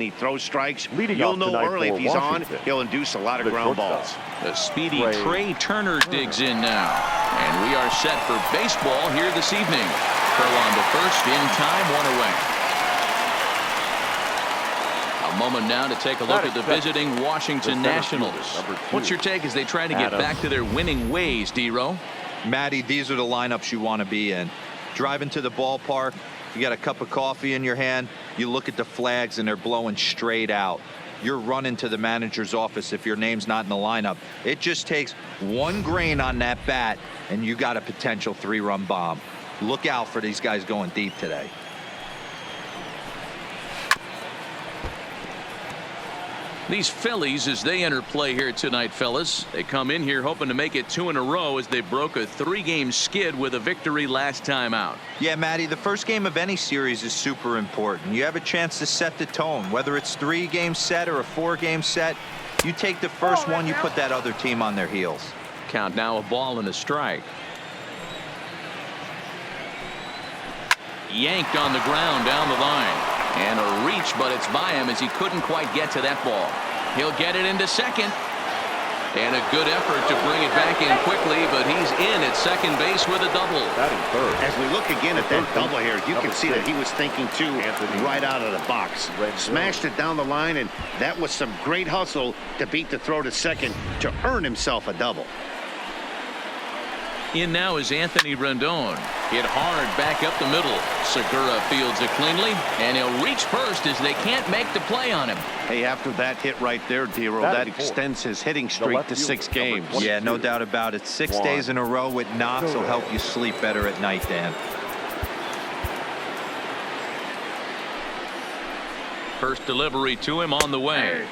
He throws strikes. Leading You'll off know tonight early for if he's Washington, on, he'll induce a lot of the ground shortstop. balls. The speedy Trey Turner digs in now. And we are set for baseball here this evening. Furlong to first, in time, one away. A moment now to take a look at the visiting Washington Nationals. What's your take as they try to get back to their winning ways, D-Row? Matty, these are the lineups you want to be in. Driving to the ballpark, you got a cup of coffee in your hand, you look at the flags and they're blowing straight out. You're running to the manager's office if your name's not in the lineup. It just takes one grain on that bat and you got a potential 3-run bomb. Look out for these guys going deep today. These Phillies, as they enter play here tonight, fellas, they come in here hoping to make it 2 in a row as they broke a 3-game skid with a victory last time out. Yeah, Matty, the first game of any series is super important. You have a chance to set the tone, whether it's 3-game set or a 4-game set. You take the first one, you put that other team on their heels. Count now, a ball and a strike. Yanked on the ground down the line. And a reach, but it's by him as he couldn't quite get to that ball. He'll get it into second. And a good effort to bring it back in quickly, but he's in at second base with a double. As we look again at that double here, you can see that he was thinking too right out of the box. Smashed it down the line, and that was some great hustle to beat the throw to second to earn himself a double. In now is Anthony Rendon. Hit hard back up the middle. Segura fields it cleanly, and he'll reach first as they can't make the play on him. Hey, after that hit right there, D-Row, that extends his hitting streak to 6 games. Yeah, no doubt about it. 6 days in a row with knocks will help you sleep better at night, Dan. First delivery to him on the way.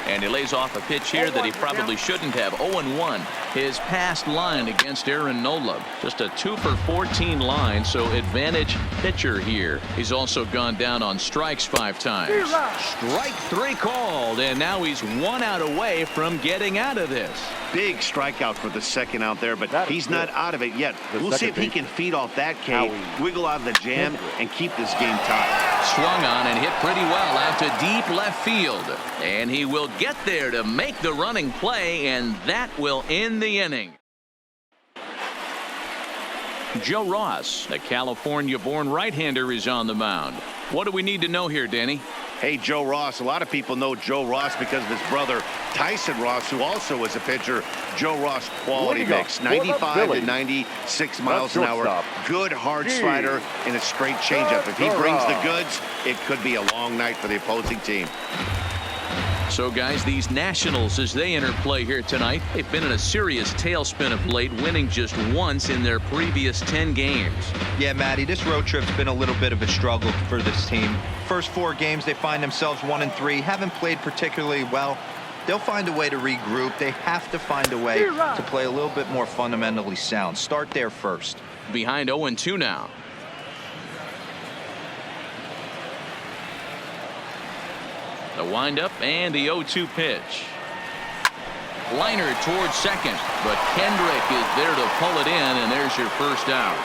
And he lays off a pitch here that he probably shouldn't have. 0-1. His past line against Aaron Nola. Just a 2 for 14 line, so advantage pitcher here. He's also gone down on strikes 5 times. Strike 3 called, and now he's 1 out away from getting out of this. Big strikeout for the second out there, but he's not out of it yet. We'll see if he can feed off that K, wiggle out of the jam, and keep this game tied. Swung on and hit pretty well out to deep left field. And he will get there to make the running play, and that will end the inning. Joe Ross, the California-born right-hander, is on the mound. What do we need to know here, Danny? Hey, Joe Ross. A lot of people know Joe Ross because of his brother Tyson Ross, who also was a pitcher. Joe Ross quality mix, 95 to 96 miles an hour. Good hard slider and a straight changeup. If he brings the goods, it could be a long night for the opposing team. So, guys, these Nationals, as they enter play here tonight, they've been in a serious tailspin of late, winning just once in their previous 10 games. Yeah, Matty, this road trip's been a little bit of a struggle for this team. First 4 games, they find themselves 1-3, haven't played particularly well. They'll find a way to regroup. They have to find a way to play a little bit more fundamentally sound. Start there first. Behind 0-2 now. The windup and the 0-2 pitch. Liner towards second, but Kendrick is there to pull it in, and there's your first out.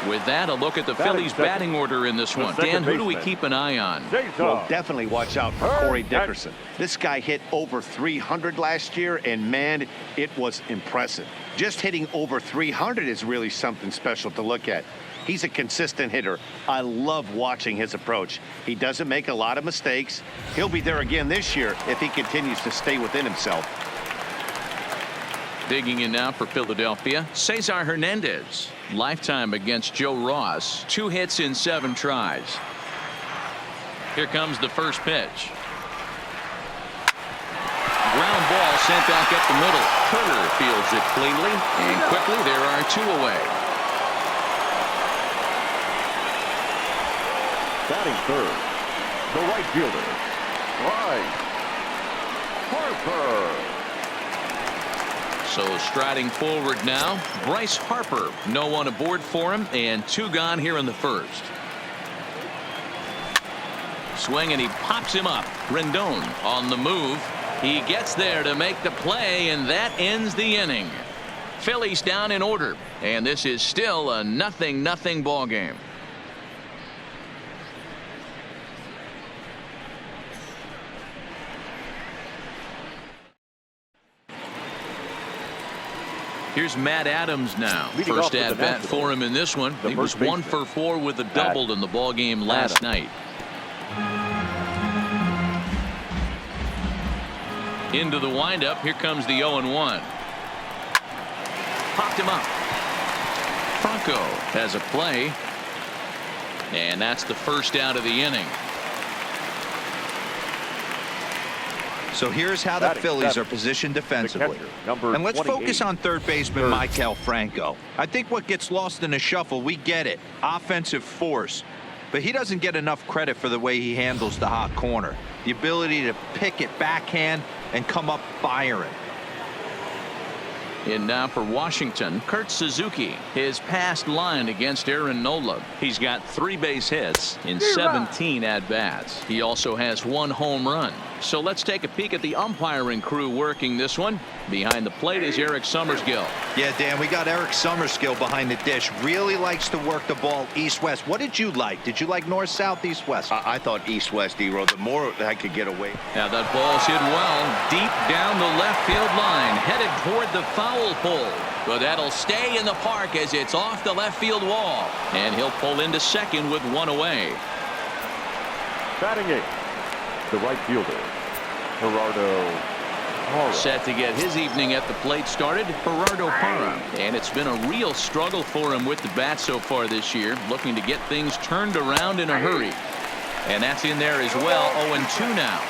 With that, a look at the Phillies batting order in this one. Dan, who do we keep an eye on? Well, definitely watch out for Corey Dickerson. This guy hit over 300 last year, and man, it was impressive. Just hitting over 300 is really something special to look at. He's a consistent hitter. I love watching his approach. He doesn't make a lot of mistakes. He'll be there again this year if he continues to stay within himself. Digging in now for Philadelphia, Cesar Hernandez. Lifetime against Joe Ross. 2 hits in 7 tries. Here comes the first pitch. Ground ball sent back up the middle. Turner fields it cleanly, and quickly there are 2 away. Batting third, the right fielder, Bryce Harper. So striding forward now, Bryce Harper. No one aboard for him, and 2 gone here in the first. Swing, and he pops him up. Rendon on the move. He gets there to make the play, and that ends the inning. Phillies down in order, and this is still a 0-0 ball game. Here's Matt Adams now. Leading First off with at the bat Nationals, for him in this one. the He was first 1 for 4 with a double in the ball game last night. Into the windup. Here comes the 0-1. Popped him up. Franco has a play. And that's the first out of the inning. So here's how the Phillies are positioned defensively. And let's focus on third baseman Maikel Franco. I think what gets lost in the shuffle, we get it. Offensive force. But he doesn't get enough credit for the way he handles the hot corner. The ability to pick it backhand and come up firing. And now for Washington, Kurt Suzuki. His past line against Aaron Nola. He's got 3 base hits in 17 at-bats. He also has 1 home run. So let's take a peek at the umpiring crew working this one. Behind the plate is Eric Summerskill. Yeah, Dan, we got Eric Summerskill behind the dish. Really likes to work the ball east-west. What did you like? Did you like north-south, east-west? I thought east-west, D-Row. The more I could get away. Now that ball's hit well, deep down the left field line, headed toward the foul pole. But that'll stay in the park as it's off the left field wall. And he'll pull into second with 1 away. Batting 8th, the right fielder, Gerardo Parra. Set to get his evening at the plate started, Gerardo Parra. And it's been a real struggle for him with the bat so far this year, looking to get things turned around in a hurry. And that's in there as well. 0-2 now.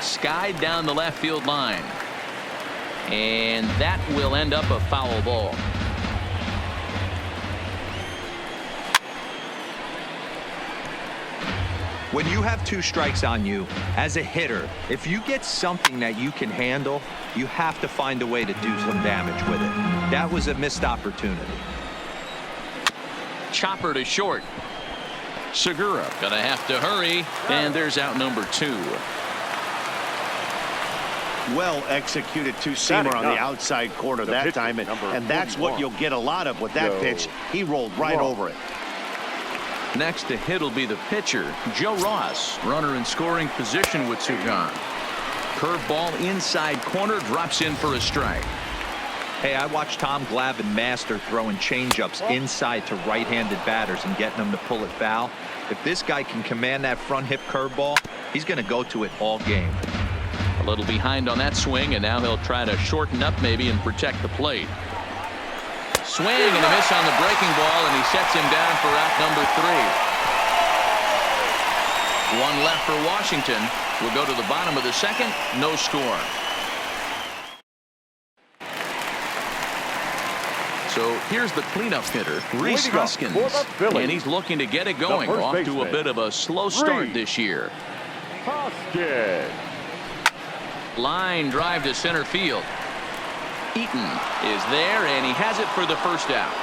Skied down the left field line. And that will end up a foul ball. When you have 2 strikes on you, as a hitter, if you get something that you can handle, you have to find a way to do some damage with it. That was a missed opportunity. Chopper to short. Segura gonna have to hurry, and there's out number 2. Well executed two-seamer on the outside corner that time, and that's what you'll get a lot of with that pitch. He rolled right over it. Next to hit will be the pitcher, Joe Ross. Runner in scoring position with 2 gone. Curveball inside corner, drops in for a strike. Hey, I watched Tom Glavine master throwing changeups inside to right-handed batters and getting them to pull it foul. If this guy can command that front hip curveball, he's going to go to it all game. A little behind on that swing, and now he'll try to shorten up maybe and protect the plate. Swing and a miss on the breaking ball, and he sets him down for out number 3. 1 left for Washington. We'll go to the bottom of the second. No score. So here's the cleanup hitter, Rhys Hoskins. And he's looking to get it going. Off to a bit of a slow start this year. Hoskins. Line drive to center field. Eaton is there, and he has it for the first out.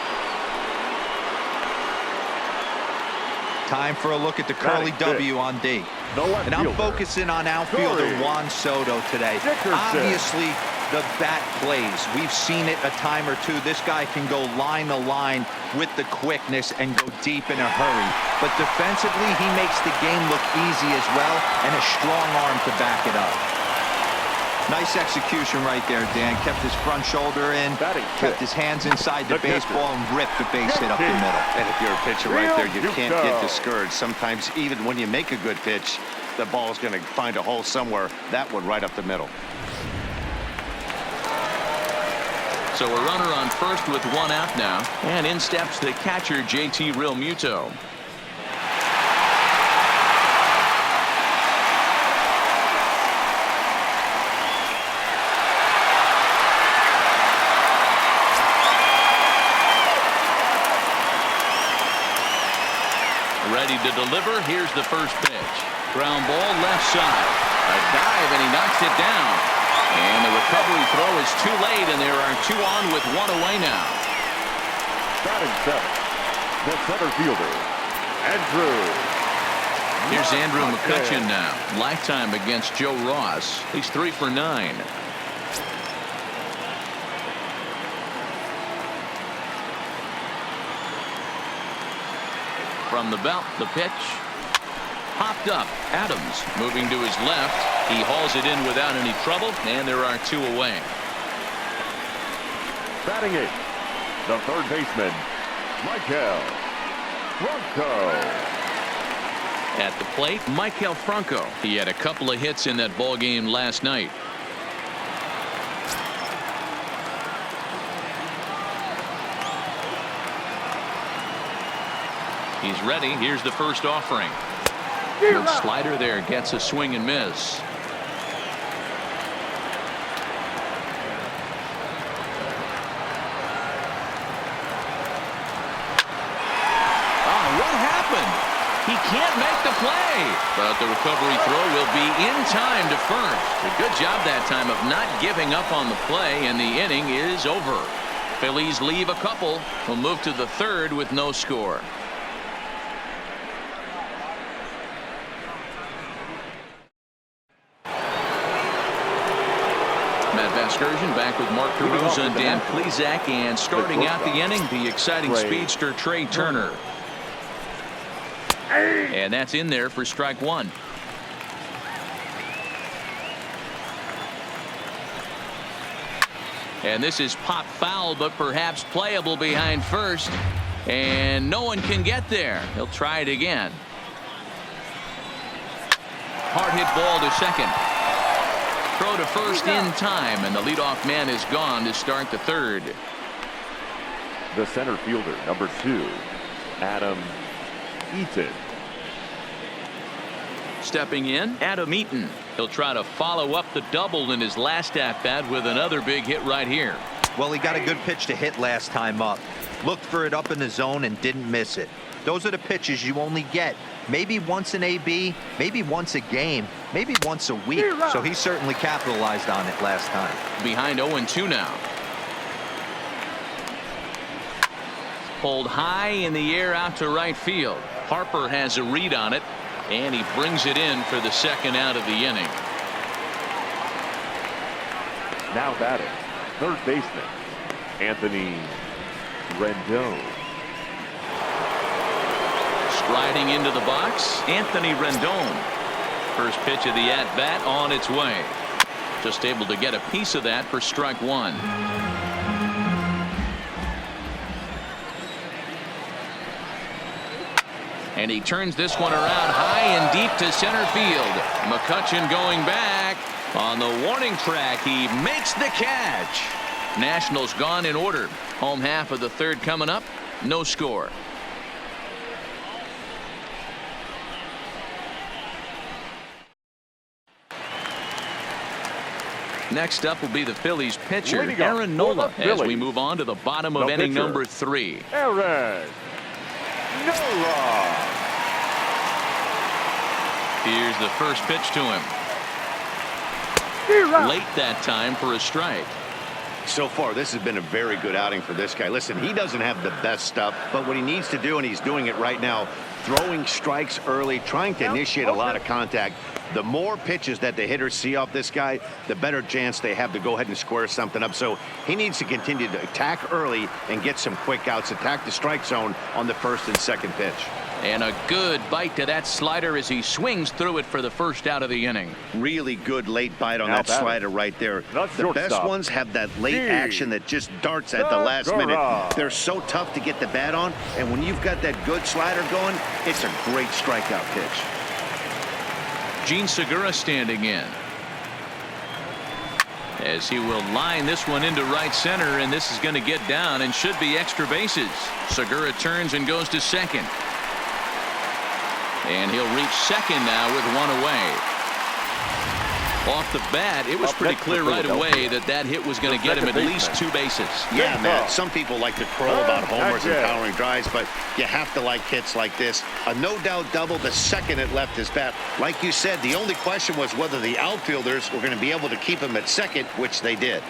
Time for a look at the curly W on D. And I'm focusing on outfielder Juan Soto today. Obviously, the bat plays. We've seen it a time or 2. This guy can go line to line with the quickness and go deep in a hurry. But defensively, he makes the game look easy as well, and a strong arm to back it up. Nice execution right there, Dan. Kept his front shoulder in, kept his hands inside the baseball, and ripped the base hit up the middle. And if you're a pitcher right there, you can't get discouraged. Sometimes, even when you make a good pitch, the ball's going to find a hole somewhere. That one right up the middle. So a runner on first with 1 out now. And in steps the catcher, JT Realmuto. Ready to deliver. Here's the first pitch. Ground ball left side. A dive, and he knocks it down. And the recovery throw is too late, and there are 2 on with 1 away now. Batting 7th, the center fielder, Andrew. Here's Andrew McCutchen now. Lifetime against Joe Ross. He's 3 for 9. From the belt, the pitch. Popped up. Adams moving to his left. He hauls it in without any trouble, and there are 2 away. Batting it, the third baseman, Michael Franco. At the plate, Michael Franco. He had a couple of hits in that ball game last night. He's ready. Here's the first offering. Good slider there, gets a swing and miss. What happened? He can't make the play, but the recovery throw will be in time to first. A good job that time of not giving up on the play, and the inning is over. Phillies leave a couple. We'll move to the third with no score. Matt Vasgersian back with Mark Caruso and Dan Plesac, and starting out the inning, the exciting speedster Trey Turner. And that's in there for strike 1. And this is pop foul, but perhaps playable behind first. And no one can get there. He'll try it again. Hard hit ball to second. Throw to first in time, and the leadoff man is gone to start the third. The center fielder, number 2, Adam Eaton. Stepping in, Adam Eaton. He'll try to follow up the double in his last at-bat with another big hit right here. Well, he got a good pitch to hit last time up. Looked for it up in the zone and didn't miss it. Those are the pitches you only get maybe once in AB, maybe once a game, maybe once a week. So he certainly capitalized on it last time. Behind 0-2 now. Pulled high in the air out to right field. Harper has a read on it, and he brings it in for the second out of the inning. Now batting, third baseman, Anthony Rendon. Striding into the box, Anthony Rendon. First pitch of the at-bat on its way. Just able to get a piece of that for strike 1. And he turns this one around high and deep to center field. McCutchen going back on the warning track. He makes the catch. Nationals gone in order. Home half of the third coming up. No score. Next up will be the Phillies pitcher, Aaron Nola, as we move on to the bottom of inning number 3. Aaron Nola. Here's the first pitch to him. Late that time for a strike. So far, this has been a very good outing for this guy. Listen, he doesn't have the best stuff, but what he needs to do, and he's doing it right now, throwing strikes early, trying to initiate a lot of contact. The more pitches that the hitters see off this guy, the better chance they have to go ahead and square something up. So he needs to continue to attack early and get some quick outs, attack the strike zone on the first and second pitch. And a good bite to that slider as he swings through it for the first out of the inning. Really good late bite on that slider right there. The best ones have that late action that just darts at the last minute. They're so tough to get the bat on, and when you've got that good slider going, it's a great strikeout pitch. Gene Segura standing in, as he will line this one into right center, and this is going to get down and should be extra bases. Segura turns and goes to second. And he'll reach second now with one away. Off the bat, it was pretty clear right away that that hit was going to get him at least 2 bases. Yeah, man. Some people like to crow about homers and powering drives, but you have to like hits like this. A no-doubt double the second it left his bat. Like you said, the only question was whether the outfielders were going to be able to keep him at second, which they did.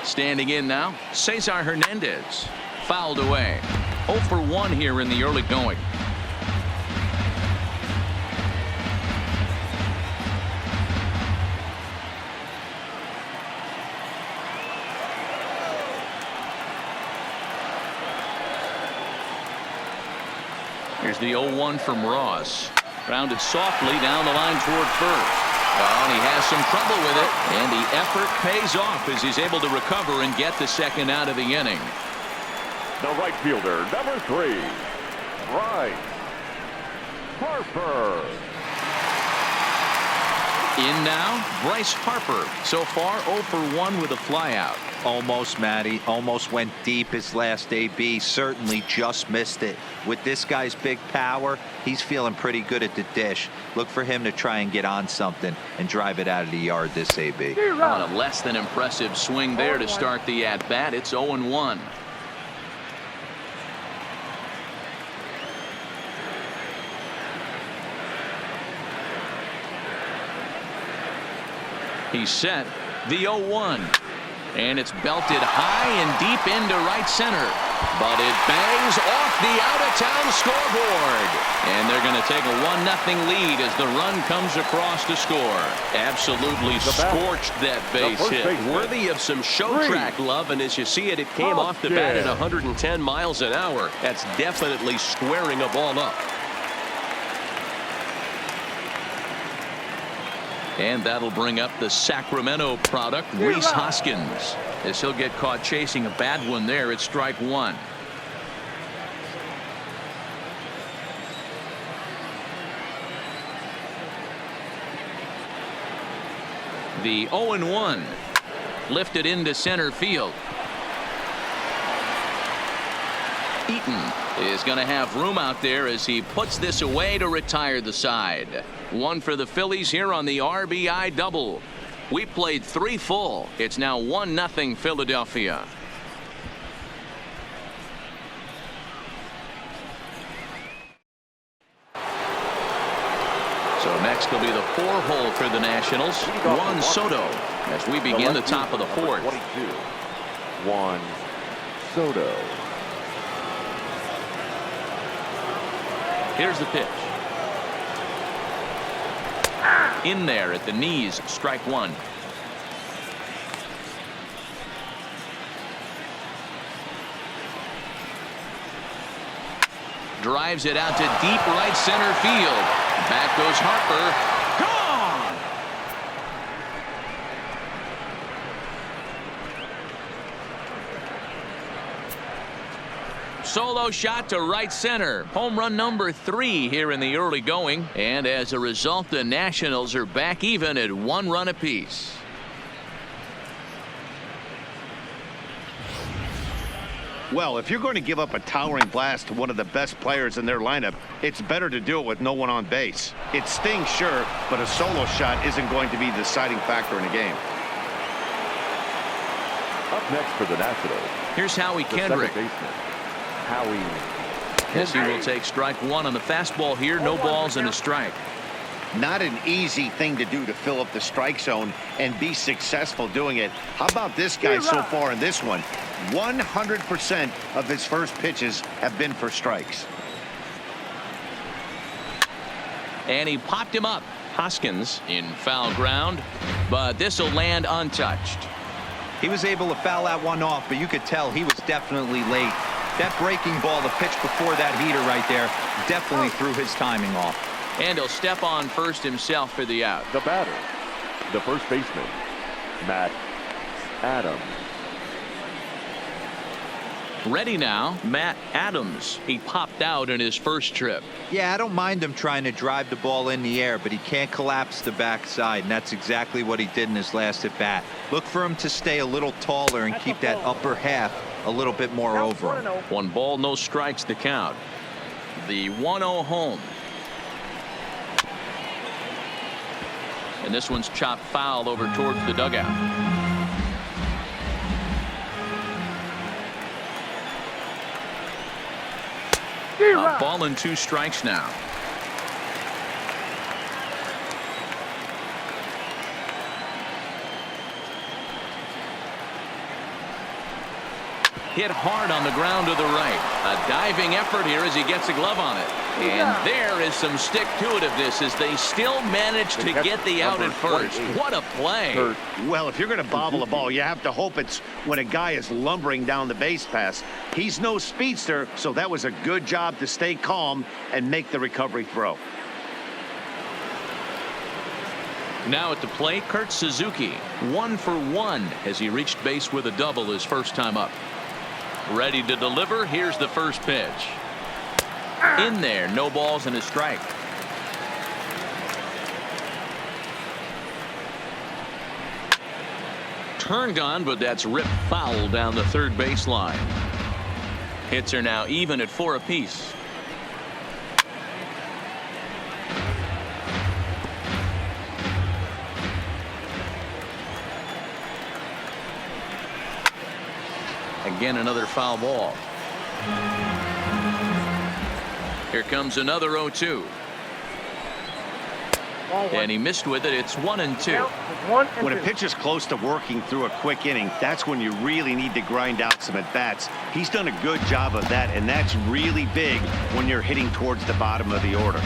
Standing in now, Cesar Hernandez. Fouled away. 0 for 1 here in the early going. Here's the 0-1 from Ross. Grounded softly down the line toward first. Oh, and he has some trouble with it. And the effort pays off as he's able to recover and get the second out of the inning. The right fielder, number 3, Bryce Harper. In now, Bryce Harper. So far, 0 for 1 with a flyout. Almost, Matty. Almost went deep his last AB. Certainly just missed it. With this guy's big power, he's feeling pretty good at the dish. Look for him to try and get on something and drive it out of the yard this AB. On a less than impressive swing there to start the at-bat. It's 0-1. He's set. The 0-1. And it's belted high and deep into right center. But it bangs off the out-of-town scoreboard. And they're going to take a 1-0 lead as the run comes across to score. Absolutely scorched that base hit. Worthy of some show track love. And as you see it, it came off the bat at 110 miles an hour. That's definitely squaring a ball up. And that'll bring up the Sacramento product, Rhys Hoskins, as he'll get caught chasing a bad one there at strike 1. The 0-1 lifted into center field. Eaton is going to have room out there as he puts this away to retire the side. One for the Phillies here on the RBI double. We played 3 full. It's now 1-0 Philadelphia. So next will be the 4-hole for the Nationals. Juan Soto as we begin the top of the 4th. 22, Juan Soto. Here's the pitch. In there at the knees, strike 1. Drives it out to deep right center field. Back goes Harper. Gone! Solo shot to right center. Home run number 3 here in the early going. And as a result, the Nationals are back even at 1 run apiece. Well, if you're going to give up a towering blast to one of the best players in their lineup, it's better to do it with no one on base. It stings, sure, but a solo shot isn't going to be the deciding factor in a game. Up next for the Nationals, Here's Howie the Kendrick. second baseman, Howie Yes, he will take strike 1 on the fastball here. No balls and a strike. Not an easy thing to do to fill up the strike zone and be successful doing it. How about this guy so far in this one? 100% of his first pitches have been for strikes. And he popped him up. Hoskins in foul ground, but this will land untouched. He was able to foul that one off, but you could tell he was definitely late. That breaking ball, the pitch before that heater right there, definitely threw his timing off. And he'll step on first himself for the out. the batter, the first baseman, Matt Adams. Ready now, Matt Adams. He popped out in his first trip. Yeah, I don't mind him trying to drive the ball in the air, but he can't collapse the backside, and that's exactly what he did in his last at bat. Look for him to stay a little taller and keep that upper half a little bit more over him. 1 ball, no strikes to count. The 1-0 home. And this one's chopped foul over towards the dugout. A ball and 2 strikes now. Hit hard on the ground to the right. A diving effort here as he gets a glove on it. And there is some stick-to-itiveness as they still manage to get the out at first. What a play. Well, if you're going to bobble a ball, you have to hope it's when a guy is lumbering down the base pass. He's no speedster, so that was a good job to stay calm and make the recovery throw. Now at the plate, Kurt Suzuki, 1 for 1 as he reached base with a double his first time up. Ready to deliver. Here's the first pitch. In there, no balls and a strike. Turned on, but that's ripped foul down the third baseline. Hits are now even at 4 apiece. Again, another foul ball. Here comes another 0-2. And he missed with it. It's 1-2. When a pitcher's close to working through a quick inning, that's when you really need to grind out some at-bats. He's done a good job of that, and that's really big when you're hitting towards the bottom of the order.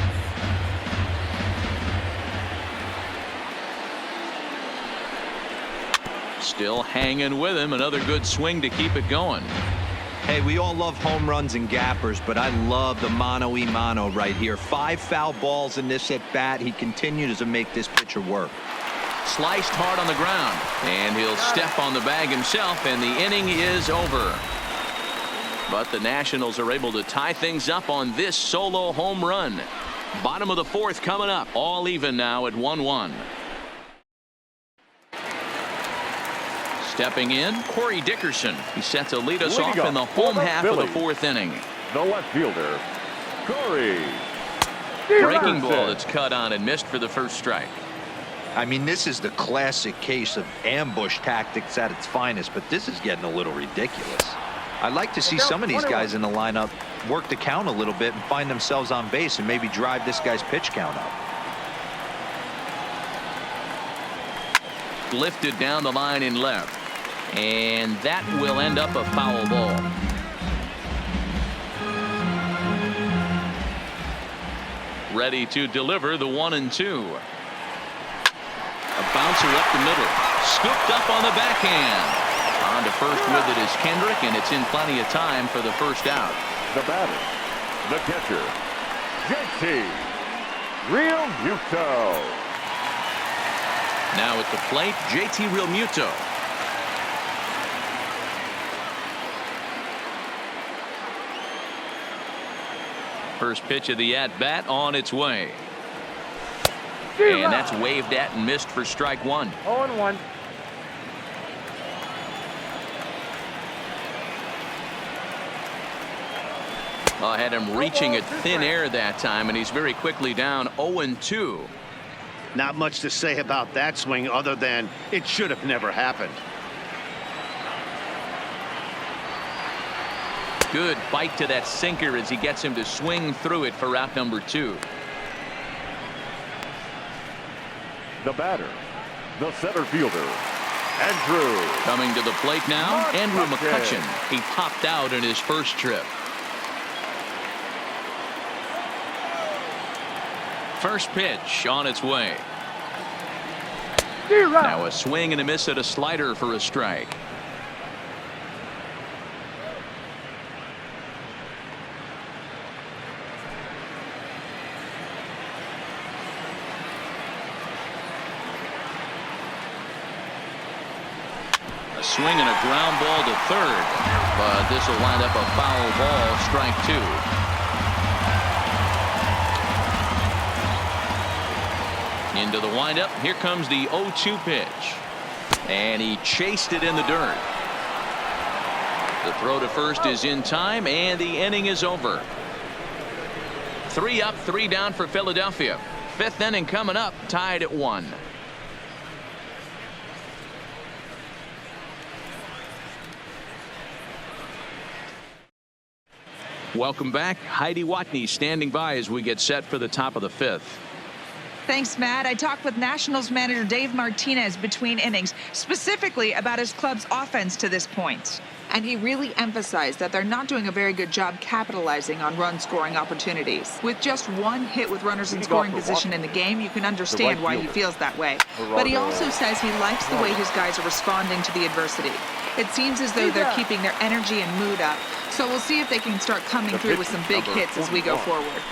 Still hanging with him. Another good swing to keep it going. Hey, we all love home runs and gappers, but I love the mano-y-mano right here. 5 foul balls in this at-bat. He continues to make this pitcher work. Sliced hard on the ground, and he'll step on the bag himself, and the inning is over. But the Nationals are able to tie things up on this solo home run. Bottom of the 4th coming up. All even now at 1-1. Stepping in, Corey Dickerson. He's set to lead us off in the home half of the 4th inning. The left fielder, Corey. Breaking ball that's cut on and missed for the first strike. I mean, this is the classic case of ambush tactics at its finest, but this is getting a little ridiculous. I'd like to see some of these guys in the lineup work the count a little bit and find themselves on base and maybe drive this guy's pitch count up. Lifted down the line in left. And that will end up a foul ball. Ready to deliver the 1-2. A bouncer up the middle. Scooped up on the backhand. On to first with it is Kendrick, and it's in plenty of time for the first out. The batter, the catcher, JT Realmuto. Now at the plate, JT Realmuto. First pitch of the at-bat on its way. And that's waved at and missed for strike 1. 0-1. I had him reaching at thin air that time, and he's very quickly down 0-2. Not much to say about that swing other than it should have never happened. Good bite to that sinker as he gets him to swing through it for out number 2. The batter, the center fielder, Andrew. Coming to the plate now, Andrew McCutchen. He popped out in his first trip. First pitch on its way. Now a swing and a miss at a slider for a strike. A swing and a ground ball to third, but this will wind up a foul ball, strike 2. Into the windup. Here comes the 0-2 pitch. And he chased it in the dirt. The throw to first is in time, and the inning is over. 3 up, 3 down for Philadelphia. 5th inning coming up, tied at 1. Welcome back. Heidi Watney standing by as we get set for the top of the 5th. Thanks, Matt. I talked with Nationals manager Dave Martinez between innings, specifically about his club's offense to this point. And he really emphasized that they're not doing a very good job capitalizing on run-scoring opportunities. With just 1 hit with runners in scoring position in the game, you can understand why he feels that way. But he also says he likes the way his guys are responding to the adversity. It seems as though they're keeping their energy and mood up. So we'll see if they can start coming through with some big hits as we go forward.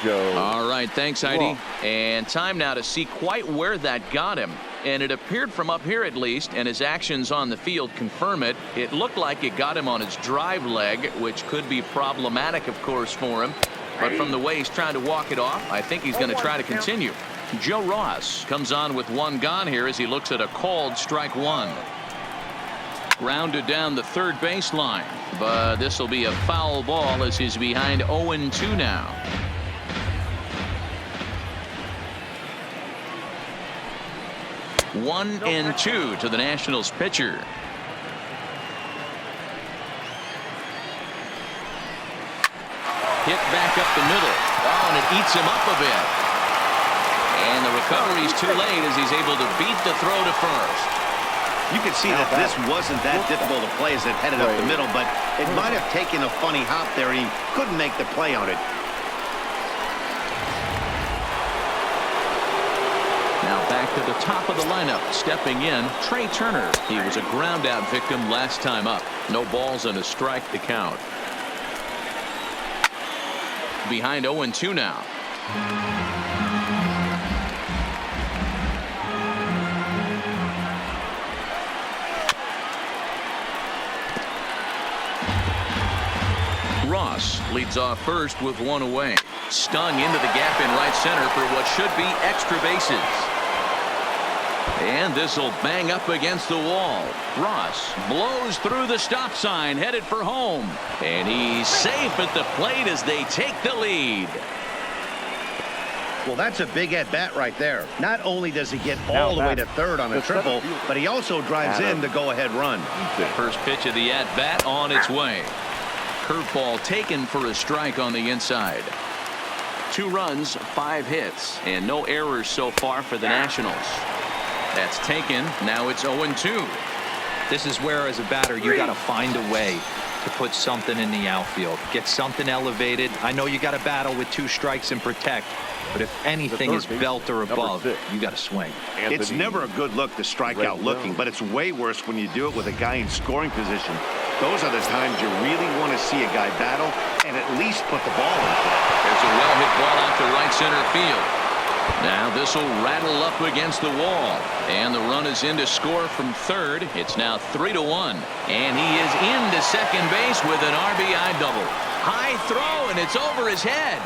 Joe. All right, thanks, Heidi. And time now to see quite where that got him. And it appeared from up here at least, and his actions on the field confirm it. It looked like it got him on his drive leg, which could be problematic, of course, for him. But from the way he's trying to walk it off, I think he's going to try to continue. Joe Ross comes on with one gone here as he looks at a called strike one. Grounded down the third baseline, but this will be a foul ball as he's behind 0-2 now. 1-2 to the Nationals pitcher. Hit back up the middle. Oh, and it eats him up a bit. And the recovery's too late as he's able to beat the throw to first. You can see that this wasn't that difficult to play as it headed up the middle, but it might have taken a funny hop there, and he couldn't make the play on it. Now back to the top of the lineup. Stepping in, Trey Turner. He was a ground out victim last time up. No balls and a strike to count. Behind 0-2 now. Ross leads off first with one away. Stung into the gap in right center for what should be extra bases. And this will bang up against the wall. Ross blows through the stop sign, headed for home. And he's safe at the plate as they take the lead. Well, that's a big at-bat right there. Not only does he get all the way to third on a triple, but he also drives in the go-ahead run. First pitch of the at-bat on its way. Curveball taken for a strike on the inside. 2 runs, 5 hits, and no errors so far for the Nationals. That's taken. Now it's 0-2. This is where, as a batter, you got to find a way to put something in the outfield. Get something elevated. I know you got to battle with 2 strikes and protect, but if anything is belt or above, you got to swing. It's never a good look to strike out looking, but it's way worse when you do it with a guy in scoring position. Those are the times you really want to see a guy battle and at least put the ball in play. There's a well-hit ball out to right center field. Now this will rattle up against the wall, and the run is in to score from third. It's now 3-1, and he is into second base with an RBI double. High throw, and it's over his head.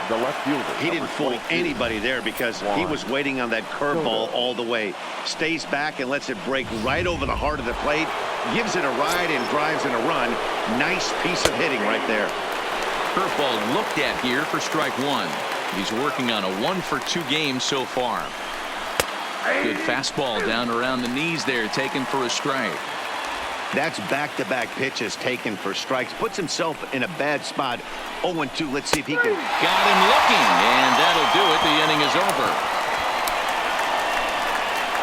The left fielder. He didn't fool anybody there because he was waiting on that curveball all the way. Stays back and lets it break right over the heart of the plate. Gives it a ride and drives in a run. Nice piece of hitting right there. Curveball looked at here for strike one. He's working on a 1-for-2 game so far. Good fastball down around the knees there, taken for a strike. That's back-to-back pitches taken for strikes. Puts himself in a bad spot. 0-2. Let's see if he can. Got him looking, and that'll do it. The inning is over.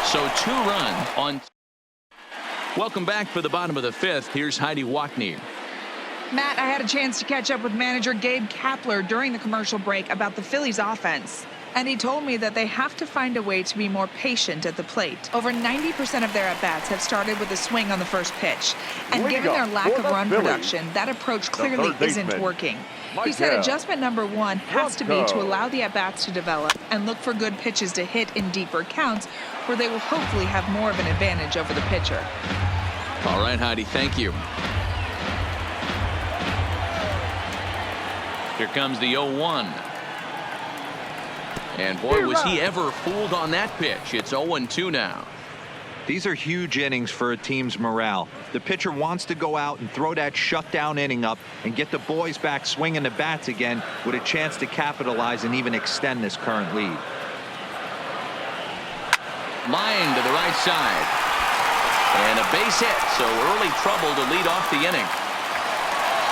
So 2 runs on. Welcome back for the bottom of the 5th. Here's Heidi Wackney. Matt, I had a chance to catch up with manager Gabe Kapler during the commercial break about the Phillies offense. And he told me that they have to find a way to be more patient at the plate. Over 90% of their at-bats have started with a swing on the first pitch. And given their lack of run production, that approach clearly isn't working. He said adjustment number 1 has to be to allow the at-bats to develop and look for good pitches to hit in deeper counts where they will hopefully have more of an advantage over the pitcher. All right, Heidi, thank you. Here comes the 0-1. And boy, was he ever fooled on that pitch. It's 0-2 now. These are huge innings for a team's morale. The pitcher wants to go out and throw that shutdown inning up and get the boys back swinging the bats again with a chance to capitalize and even extend this current lead. Line to the right side. And a base hit, so early trouble to lead off the inning.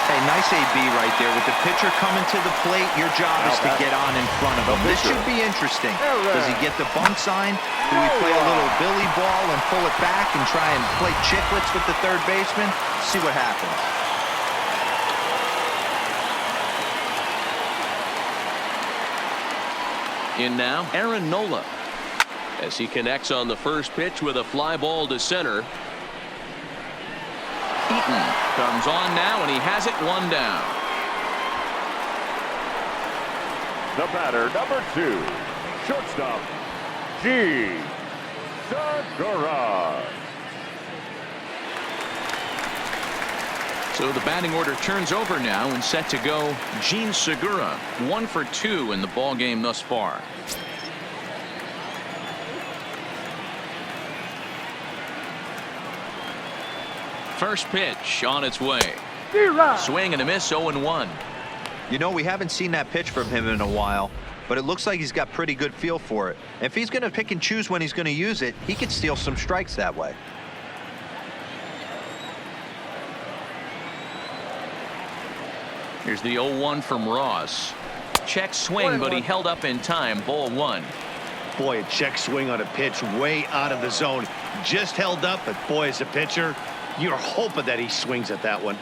Hey, nice AB right there. With the pitcher coming to the plate, your job is to get on in front of him. This should be interesting. Does he get the bunt sign? Do we play a little Billy ball and pull it back and try and play chicklets with the third baseman? See what happens. In now, Aaron Nola. As he connects on the first pitch with a fly ball to center. Eaton comes on now, and he has it 1 down. The batter, number 2, shortstop, G. Segura. So the batting order turns over now and set to go. Gene Segura, 1 for 2 in the ball game thus far. First pitch on its way. Swing and a miss, 0-1. You know, we haven't seen that pitch from him in a while, but it looks like he's got pretty good feel for it. If he's going to pick and choose when he's going to use it, he could steal some strikes that way. Here's the 0-1 from Ross. Check swing, but he held up in time. Ball 1. Boy, a check swing on a pitch way out of the zone. Just held up, but boy, as a pitcher, you're hoping that he swings at that one.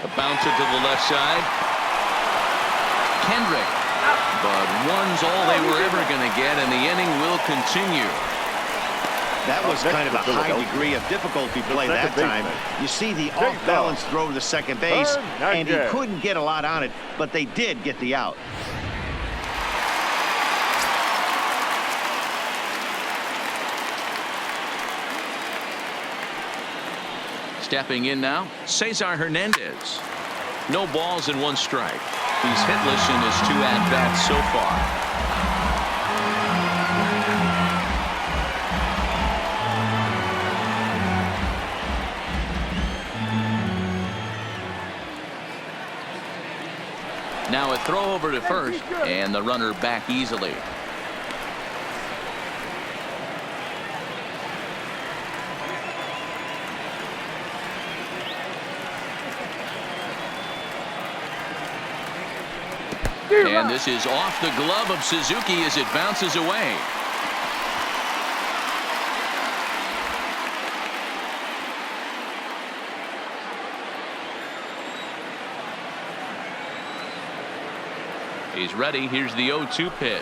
A bouncer to the left side. Kendrick. But one's all they were ever going to get, and the inning will continue. That was kind of a high degree of difficulty play that time. You see the off-balance throw to the second base, and he couldn't get a lot on it, but they did get the out. Stepping in now, Cesar Hernandez. No balls and 1 strike. He's hitless in his 2 at-bats so far. Now a throw over to first, and the runner back easily. And this is off the glove of Suzuki as it bounces away. He's ready. Here's the 0-2 pitch.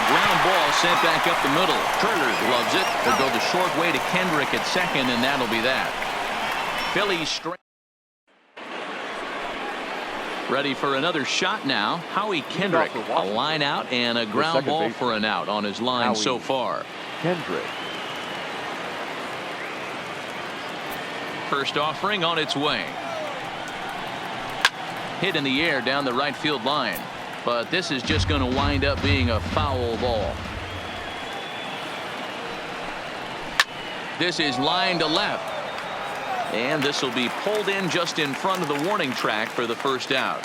Ground ball sent back up the middle. Turner loves it. They'll go the short way to Kendrick at second, and that'll be that. Phillies straight. Ready for another shot now. Howie Kendrick, a line out and a ground ball for an out on his line so far. Kendrick. First offering on its way. Hit in the air down the right field line. But this is just going to wind up being a foul ball. This is line to left. And this will be pulled in just in front of the warning track for the first out.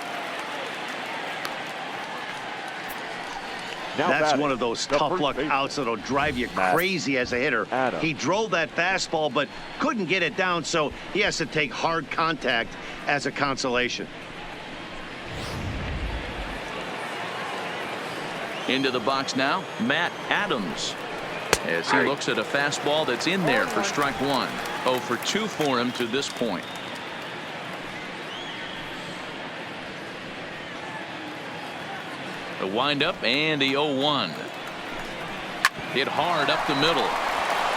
That's one of those tough luck outs that'll drive you crazy as a hitter. He drove that fastball but couldn't get it down, so he has to take hard contact as a consolation. Into the box now, Matt Adams, as he looks at a fastball that's in there for strike 1. 0 for 2 for him to this point. The windup and the 0-1. Hit hard up the middle.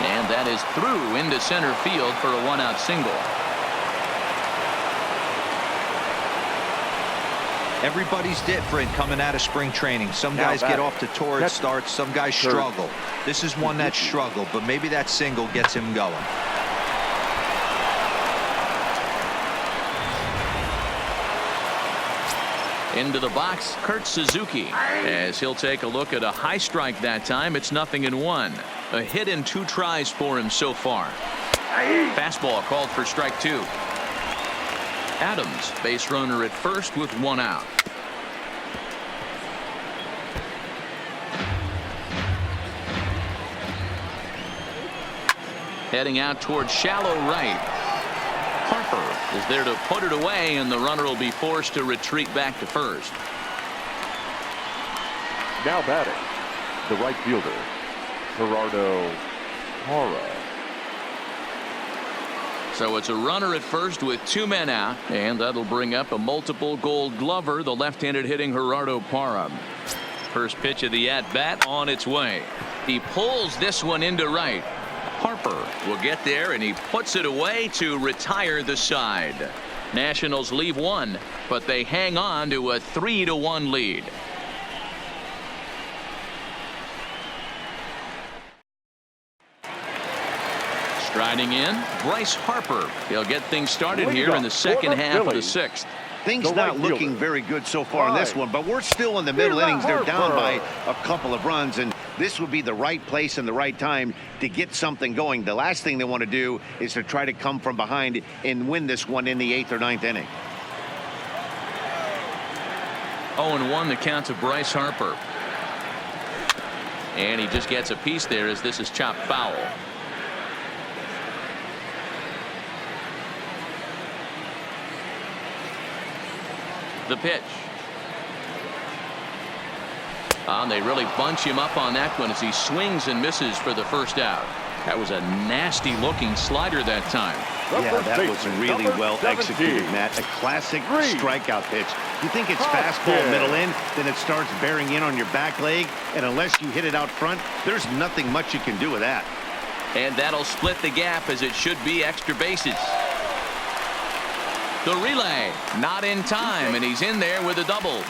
And that is through into center field for a 1-out single. Everybody's different coming out of spring training. Some guys get off to torrid starts. Some guys struggle. This is one that struggled, but maybe that single gets him going. Into the box, Kurt Suzuki, as he'll take a look at a high strike that time. It's 0-1. A hit and 2 tries for him so far. Fastball called for strike 2. Adams, base runner at first with 1 out. Heading out towards shallow right. Harper is there to put it away, and the runner will be forced to retreat back to first. Now batting, the right fielder, Gerardo Parra. So it's a runner at first with 2 men out, and that'll bring up a multiple gold glover, the left-handed hitting Gerardo Parra. First pitch of the at-bat on its way. He pulls this one into right. Harper will get there, and he puts it away to retire the side. Nationals leave 1, but they hang on to a 3-1 lead. Riding in, Bryce Harper. He'll get things started here in the second half of the sixth. Things not looking very good so far in this one, but we're still in the middle innings. They're down by a couple of runs, and this would be the right place and the right time to get something going. The last thing they want to do is to try to come from behind and win this one in the 8th or 9th inning. 0-1 the count to Bryce Harper. And he just gets a piece there as this is chopped foul. The pitch. And they really bunch him up on that one as he swings and misses for the first out. That was a nasty looking slider that time. Yeah, that was really well executed, Matt. A classic strikeout pitch. You think it's fastball middle in, then it starts bearing in on your back leg, and unless you hit it out front, there's nothing much you can do with that. And that'll split the gap as it should be extra bases. The relay not in time, and he's in there with a double.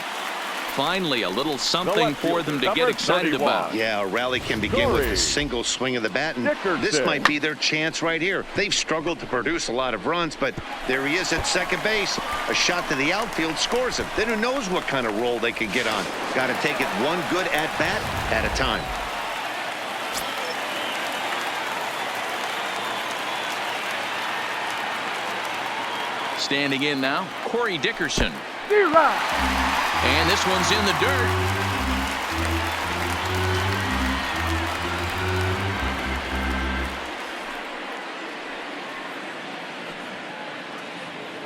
Finally, a little something for them to get excited about. Yeah, a rally can begin with a single swing of the bat, and this might be their chance right here. They've struggled to produce a lot of runs, but there he is at second base. A shot to the outfield scores him. Then who knows what kind of roll they can get on. Got to take it one good at-bat at a time. Standing in now, Corey Dickerson. And this one's in the dirt.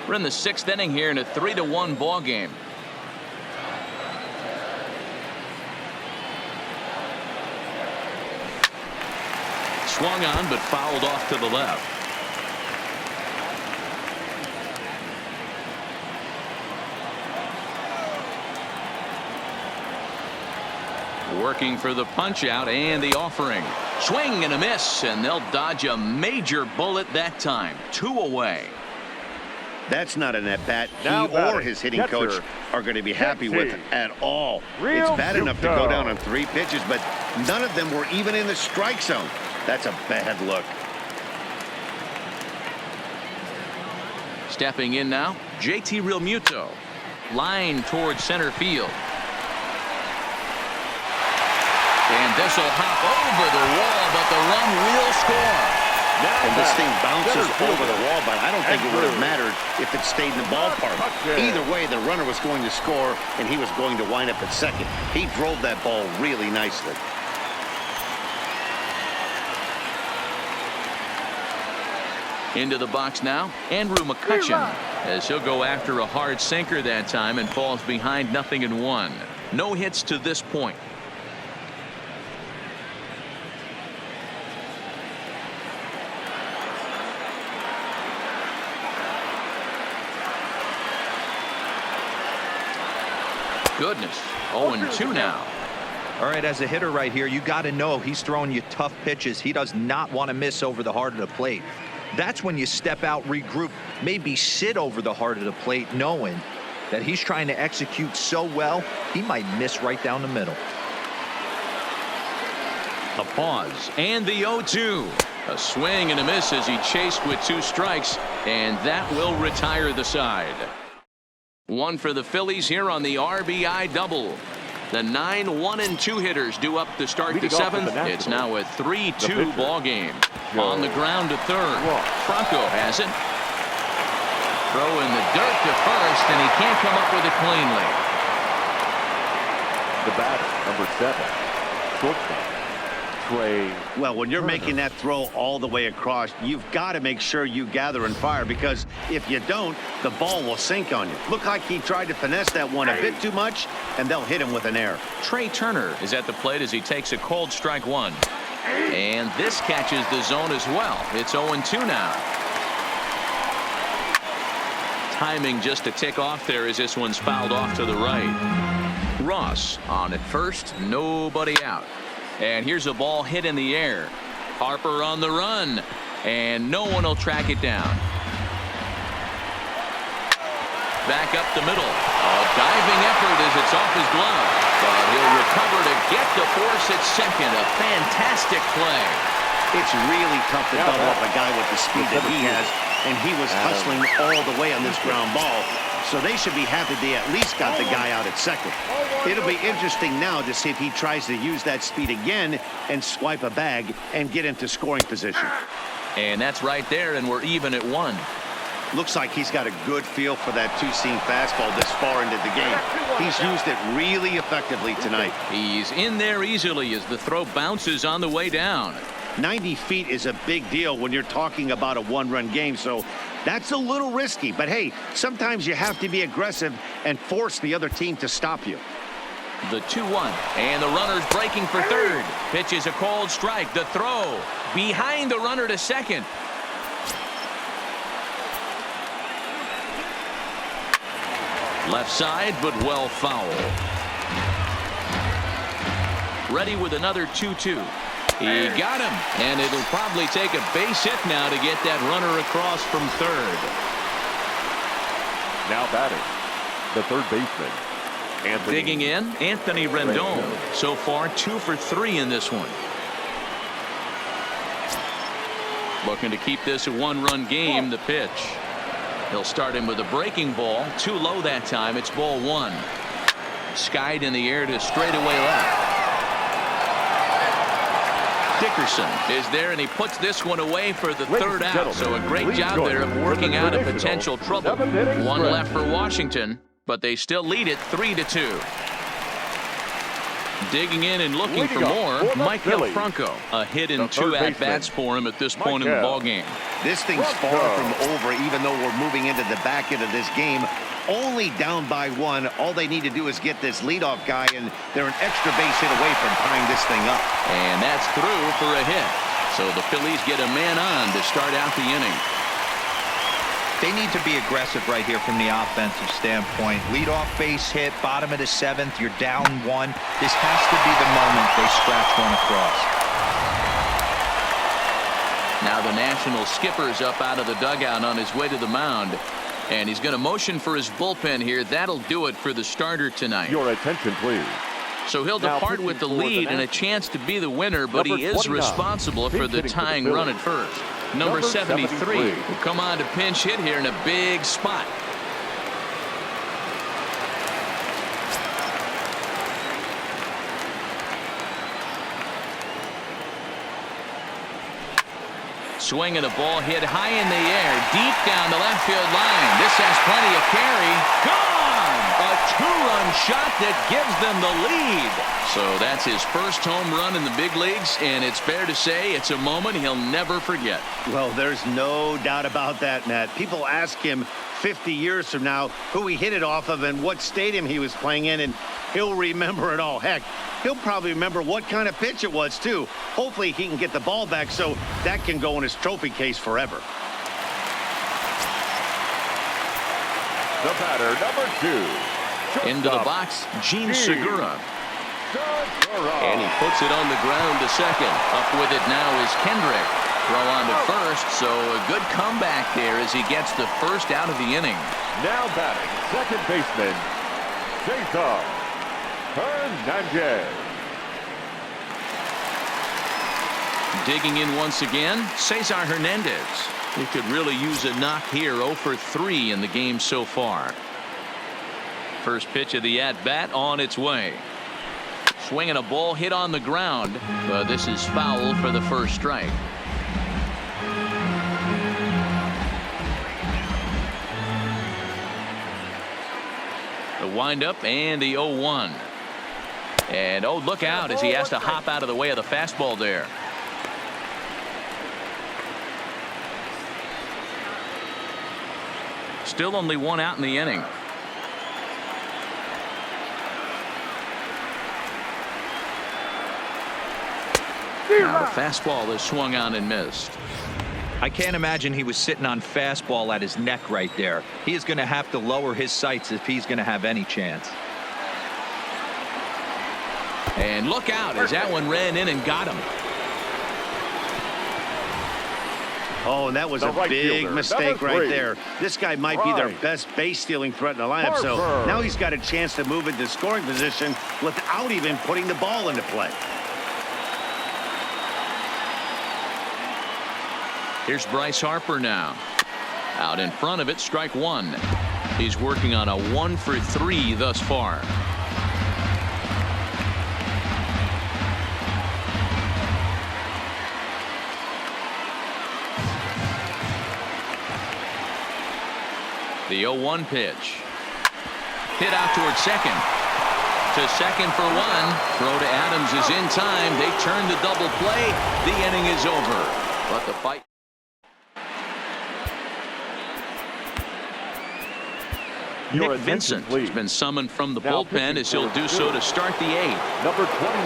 We're in the 6th inning here in a 3-1 ball game. Swung on but fouled off to the left. Working for the punch out and the offering. Swing and a miss, and they'll dodge a major bullet that time. 2 away. That's not an at-bat he or his hitting coach are going to be happy with at all. It's bad enough to go down on 3 pitches, but none of them were even in the strike zone. That's a bad look. Stepping in now, JT Realmuto. Line towards center field. And this will hop over the wall, but the run will score. And this thing bounces over the wall, but I don't think it would have mattered if it stayed in the ballpark. Either way, the runner was going to score, and he was going to wind up at second. He drove that ball really nicely. Into the box now, Andrew McCutchen, as he'll go after a hard sinker that time and falls behind 0-1. No hits to this point. Goodness, 0-2 now. All right, as a hitter right here, you got to know he's throwing you tough pitches. He does not want to miss over the heart of the plate. That's when you step out, regroup, maybe sit over the heart of the plate, knowing that he's trying to execute so well, he might miss right down the middle. A pause, and the 0-2. A swing and a miss as he chased with 2 strikes, and that will retire the side. 1 for the Phillies here on the RBI double. The 9 1-2 hitters due up to start the 7th. It's now a 3-2 ball game. On the ground to third. Franco has it. Throw in the dirt to first, and he can't come up with it cleanly. The batter, number 7, shortstop. Well, when you're making that throw all the way across, you've got to make sure you gather and fire, because if you don't, the ball will sink on you. Look like he tried to finesse that one a bit too much, and they'll hit him with an error. Trey Turner is at the plate as he takes a cold strike 1. And this catches the zone as well. It's 0-2 now. Timing just a tick off there as this one's fouled off to the right. Ross on at first, nobody out. And here's a ball hit in the air. Harper on the run, and no one will track it down. Back up the middle. A diving effort as it's off his glove. But he'll recover to get the force at second. A fantastic play. It's really tough to double up a guy with the speed that he has, and he was hustling all the way on this ground ball. So they should be happy they at least got the guy out at second. It'll be interesting now to see if he tries to use that speed again and swipe a bag and get into scoring position. And that's right there, and we're even at 1. Looks like he's got a good feel for that two-seam fastball this far into the game. He's used it really effectively tonight. He's in there easily as the throw bounces on the way down. 90 feet is a big deal when you're talking about a one-run game, so that's a little risky. But, hey, sometimes you have to be aggressive and force the other team to stop you. The 2-1, and the runner's breaking for third. Pitch is a called strike. The throw behind the runner to second. Left side, but well foul. Ready with another 2-2. He got him, and it'll probably take a base hit now to get that runner across from third. Now batting, the third baseman, Anthony. Digging in, Anthony Rendon. So far, 2 for 3 in this one. Looking to keep this a one-run game. The pitch. He'll start him with a breaking ball. Too low that time. It's ball 1. Skied in the air to straightaway left. Dickerson is there, and he puts this one away for the third out. So a great job there of working out a potential trouble. 1 left for Washington, but they still lead it 3-2. Digging in and looking for more, Michael Franco. A hit in 2 at-bats for him at this point in the ballgame. This thing's far from over, even though we're moving into the back end of this game. Only down by 1. All they need to do is get this leadoff guy, and they're an extra base hit away from tying this thing up. And that's through for a hit. So the Phillies get a man on to start out the inning. They need to be aggressive right here from the offensive standpoint. Leadoff base hit, bottom of the 7th. You're down 1. This has to be the moment they scratch one across. Now the National skipper's up out of the dugout on his way to the mound. And he's going to motion for his bullpen here. That'll do it for the starter tonight. Your attention, please. So he'll depart with the lead and a chance to be the winner, but he is responsible for the tying run at first. Number 73 will come on to pinch hit here in a big spot. Swinging a ball hit high in the air, deep down the left field line. This has plenty of carry. Gone! A 2-run shot that gives them the lead. So that's his first home run in the big leagues, and it's fair to say it's a moment he'll never forget. Well, there's no doubt about that, Matt. People ask him 50 years from now who he hit it off of and what stadium he was playing in, and he'll remember it all. Heck, he'll probably remember what kind of pitch it was, too. Hopefully he can get the ball back so that can go in his trophy case forever. The batter, number 2. Into the box, Gene Segura. And he puts it on the ground to second. Up with it now is Kendrick. Throw on to first, so a good comeback there as he gets the first out of the inning. Now batting, second baseman, Cesar Hernandez. Digging in once again, Cesar Hernandez. He could really use a knock here. 0 for 3 in the game so far. First pitch of the at-bat on its way. Swinging a ball hit on the ground, but this is foul for the first strike. The windup and the 0-1. And oh, look out as he has to hop out of the way of the fastball there. Still only 1 out in the inning. Now the fastball is swung on and missed. I can't imagine he was sitting on fastball at his neck right there. He is going to have to lower his sights if he's going to have any chance. And look out as that one ran in and got him. Oh, and that was a big mistake right there. This guy might be their best base stealing threat in the lineup, so now he's got a chance to move into scoring position without even putting the ball into play. Here's Bryce Harper now. Out in front of it, strike one. He's working on a 1 for 3 thus far. The 0-1 pitch. Hit out towards second. To second for one. Throw to Adams is in time. They turn the double play. The inning is over. But the fight. Nick Vincent has been summoned from the bullpen as he'll do so to start the 8th. Number 29.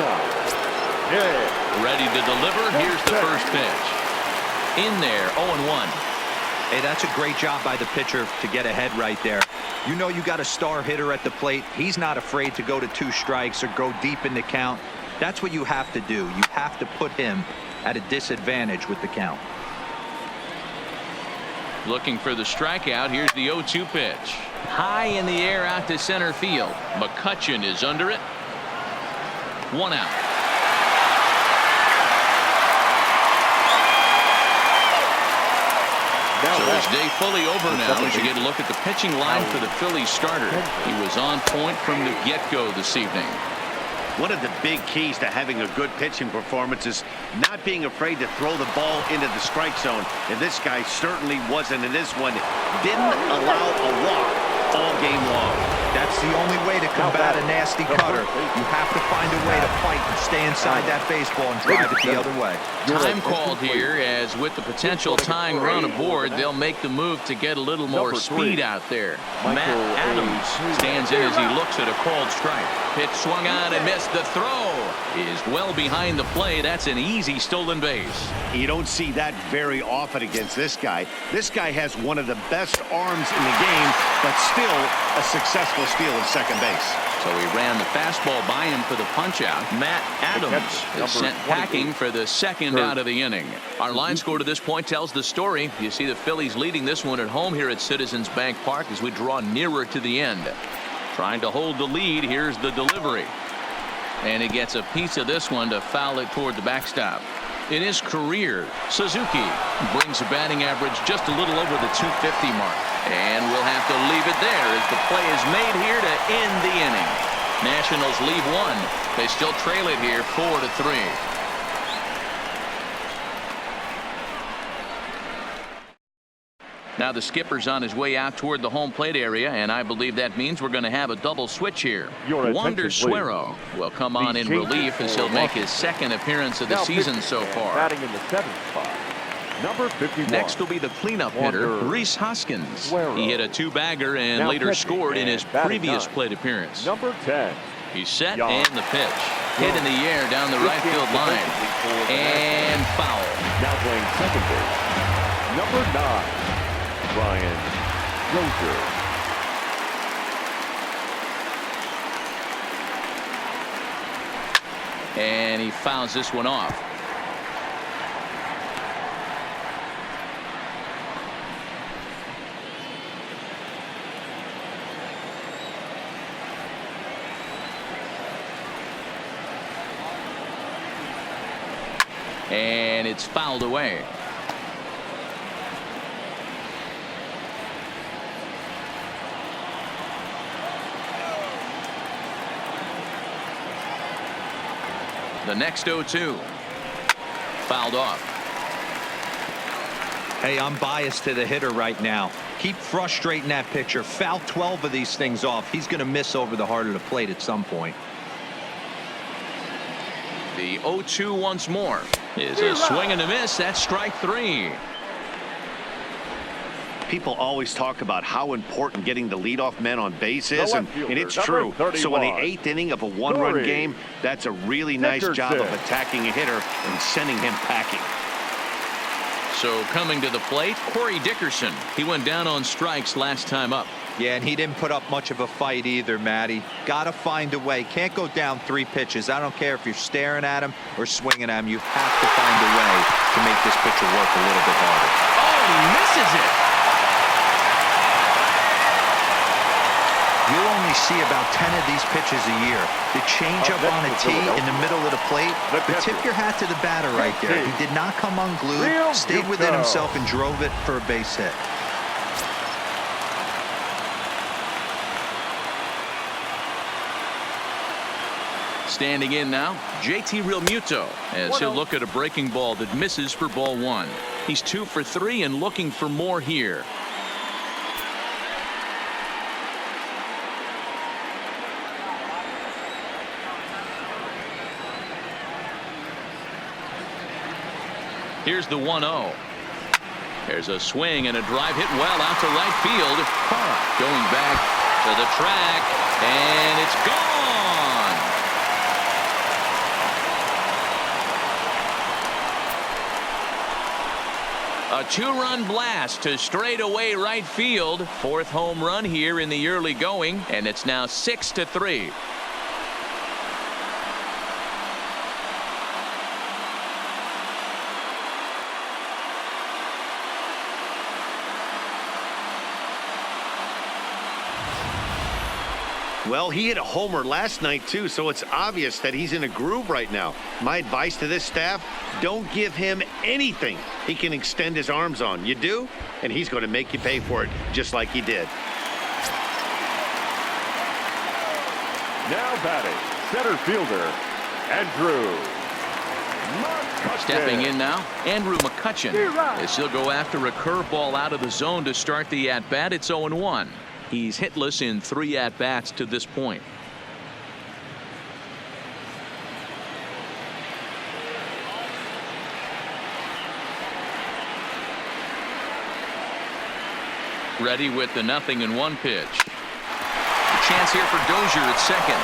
Yeah. Ready to deliver. Here's the first pitch. In there, 0-1. Hey, that's a great job by the pitcher to get ahead right there. You know you got a star hitter at the plate. He's not afraid to go to 2 strikes or go deep in the count. That's what you have to do. You have to put him at a disadvantage with the count. Looking for the strikeout. Here's the 0-2 pitch. High in the air out to center field. McCutchen is under it. 1 out. So his day fully over now as you get a look at the pitching line for the Phillies starter. He was on point from the get-go this evening. One of the big keys to having a good pitching performance is not being afraid to throw the ball into the strike zone. And this guy certainly wasn't in this one. Didn't allow a walk all game long. That's the only way to combat a nasty cutter. You have to find a way to fight and stay inside that baseball and drive it the other way. Time called here, as with the potential tying run aboard, they'll make the move to get a little more speed out there. Matt Adams stands in as he looks at a called strike. Pitch swung on and missed. The throw is well behind the play. That's an easy stolen base. You don't see that very often against this guy. This guy has one of the best arms in the game, but still a successful steal at second base. So he ran the fastball by him for the punch-out. Matt Adams is sent packing for the second out of the inning. Our line score to this point tells the story. You see the Phillies leading this one at home here at Citizens Bank Park as we draw nearer to the end. Trying to hold the lead. Here's the delivery. And he gets a piece of this one to foul it toward the backstop. In his career, Suzuki brings a batting average just a little over the 250 mark. And we'll have to leave it there as the play is made here to end the inning. Nationals leave one. They still trail it here 4-3. Now the skipper's on his way out toward the home plate area, and I believe that means we're going to have a double switch here. Wander Suero will come on in relief as he'll make his second appearance of the season so far. Batting in the 7th spot. Number 51. Next will be the cleanup hitter, Rhys Hoskins. He hit a 2-bagger and now later scored in his previous plate appearance. Number 10. He's set and the pitch. Hit in the air down the right field line. And foul. Now playing second base. Number 9. Brian Rozier. And he fouls this one off. And it's fouled away. The next 0-2. Fouled off. Hey, I'm biased to the hitter right now. Keep frustrating that pitcher. Foul 12 of these things off. He's going to miss over the heart of the plate at some point. The 0-2 once more is a swing and a miss. That's strike 3. People always talk about how important getting the leadoff men on base is, and it's true. So in the 8th inning of a one-run game, that's a really nice job of attacking a hitter and sending him packing. So coming to the plate, Corey Dickerson. He went down on strikes last time up. Yeah, and he didn't put up much of a fight either, Matty. Got to find a way. Can't go down 3 pitches. I don't care if you're staring at him or swinging at him. You have to find a way to make this pitcher work a little bit harder. Oh, he misses it. You're only see about 10 of these pitches a year. The changeup on a tee in the middle of the plate. But tip your hat to the batter right there. He did not come unglued, stayed within himself, and drove it for a base hit. Standing in now, JT Realmuto, as he'll look at a breaking ball that misses for ball one. He's 2 for 3 and looking for more here. Here's the 1-0. There's a swing and a drive hit well out to right field. Parra going back to the track, and it's gone. A 2-run blast to straightaway right field. 4th home run here in the early going, and it's now 6-3. Well, he hit a homer last night, too, so it's obvious that he's in a groove right now. My advice to this staff, don't give him anything he can extend his arms on. You do, and he's going to make you pay for it, just like he did. Now batting, center fielder, Andrew McCutchen. Stepping in now, Andrew McCutchen. As he'll go after a curveball out of the zone to start the at-bat. It's 0-1. He's hitless in 3 at-bats to this point. Ready with the 0-1 pitch. A chance here for Dozier at second.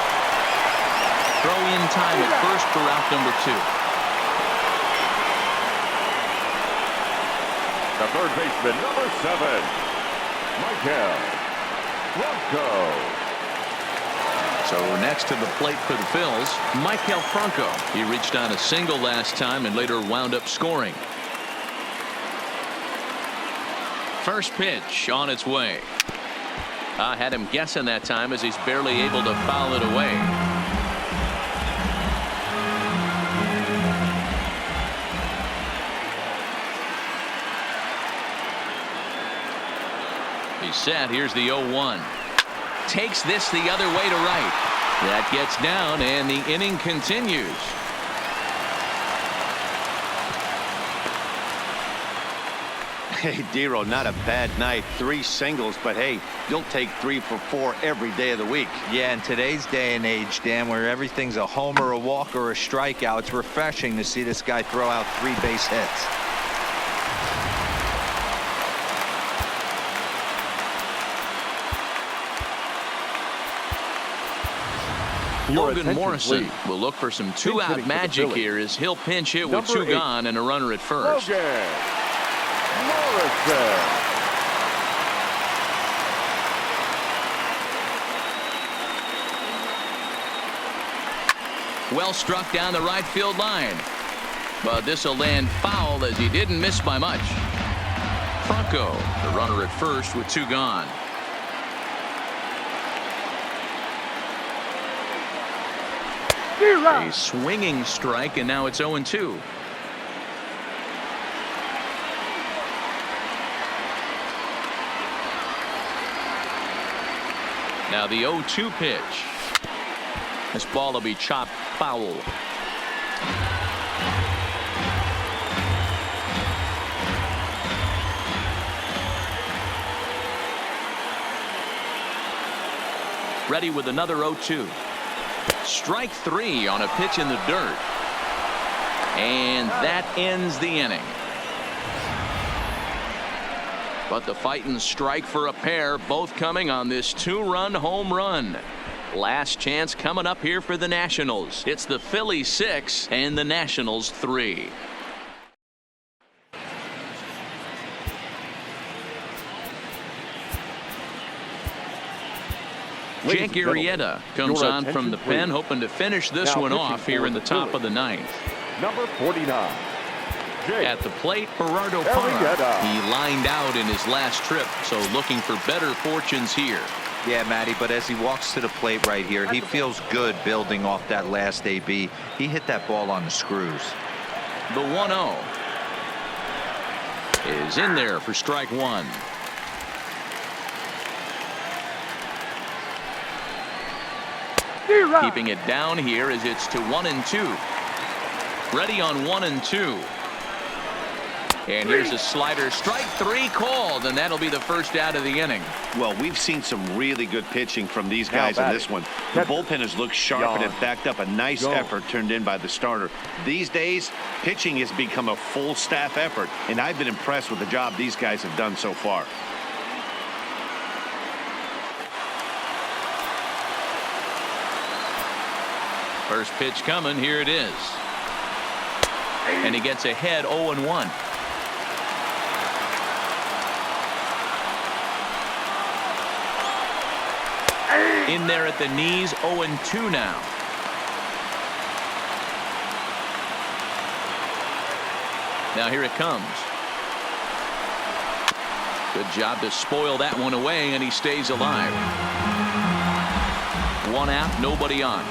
Throw in time at first for out number 2. The third baseman, number 7, Michael Franco. So next to the plate for the Phils, Michael Franco. He reached on a single last time and later wound up scoring. First pitch on its way. I had him guessing that time as he's barely able to foul it away. He's set. Here's the 0-1. Takes this the other way to right. That gets down and the inning continues. Hey, Dero, not a bad night. 3 singles, but hey, you'll take 3 for 4 every day of the week. Yeah, in today's day and age, Dan, where everything's a homer, a walk, or a strikeout, it's refreshing to see this guy throw out 3 base hits. Logan Morrison will look for some 2-out magic here as he'll pinch hit with 2 gone and a runner at first. Logan Morrison. Well struck down the right field line, but this will land foul as he didn't miss by much. Franco, the runner at first with 2 gone. A swinging strike, and now it's 0-2. Now the 0-2 pitch. This ball will be chopped foul. Ready with another 0-2. Strike 3 on a pitch in the dirt. And that ends the inning. But the Fightins strike for a pair, both coming on this 2-run home run. Last chance coming up here for the Nationals. It's the Phillies 6 and the Nationals 3. Jake Arrieta comes on from the pen, hoping to finish this one off here in the top of the 9th. Number 49. At the plate, Gerardo Parra. He lined out in his last trip, so looking for better fortunes here. Yeah, Matty, but as he walks to the plate right here, he feels good building off that last AB. He hit that ball on the screws. The 1-0 is in there for strike one. Keeping it down here as it's to 1-2. Ready on 1-2. And here's a slider. Strike three called, and that'll be the first out of the inning. Well, we've seen some really good pitching from these guys in this one. The bullpen has looked sharp and it backed up a nice effort turned in by the starter. These days, pitching has become a full staff effort, and I've been impressed with the job these guys have done so far. First pitch coming. Here it is. And he gets ahead 0-1. In there at the knees, 0-2 now. Now here it comes. Good job to spoil that one away, and he stays alive. One out, nobody on.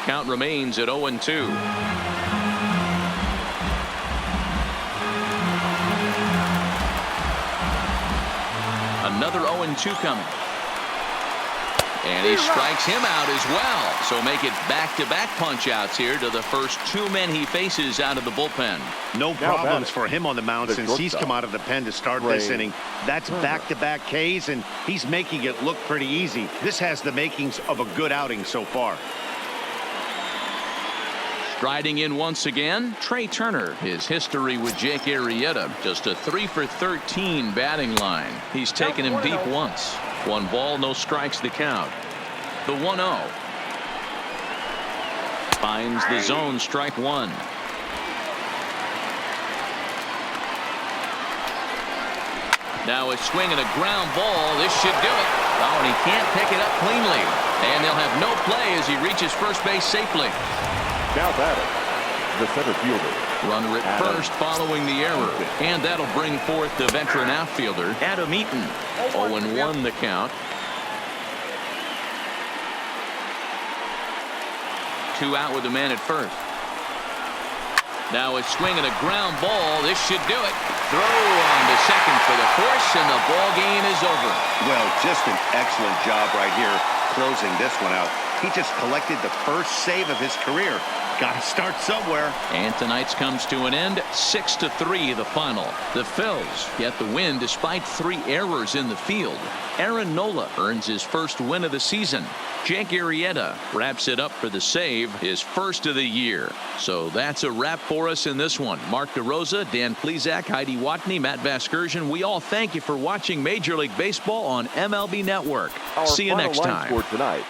Count remains at 0-2. Another 0-2 coming. And he strikes him out as well. So make it back-to-back punch-outs here to the first two men he faces out of the bullpen. No problems for him on the mound since he's come out of the pen to start this inning. That's back-to-back Ks, and he's making it look pretty easy. This has the makings of a good outing so far. Striding in once again, Trey Turner. His history with Jake Arrieta, just a 3-for-13 batting line. He's taken him deep once. One ball, no strikes the count. The 1-0. Finds the zone, strike one. Now a swing and a ground ball. This should do it. Oh, and he can't pick it up cleanly. And they'll have no play as he reaches first base safely. Now batting, the center fielder. Runner at first following the error. And that'll bring forth the veteran outfielder, Adam Eaton. 0-1 the count. 2 out with the man at first. Now a swing and a ground ball. This should do it. Throw on to second for the force, and the ball game is over. Well, just an excellent job right here closing this one out. He just collected the first save of his career. Got to start somewhere. And tonight's comes to an end. 6-3 the final. The Phils get the win despite 3 errors in the field. Aaron Nola earns his first win of the season. Jake Arrieta wraps it up for the save, his first of the year. So that's a wrap for us in this one. Mark DeRosa, Dan Plesac, Heidi Watney, Matt Vasgersian. We all thank you for watching Major League Baseball on MLB Network. See you next time. For tonight.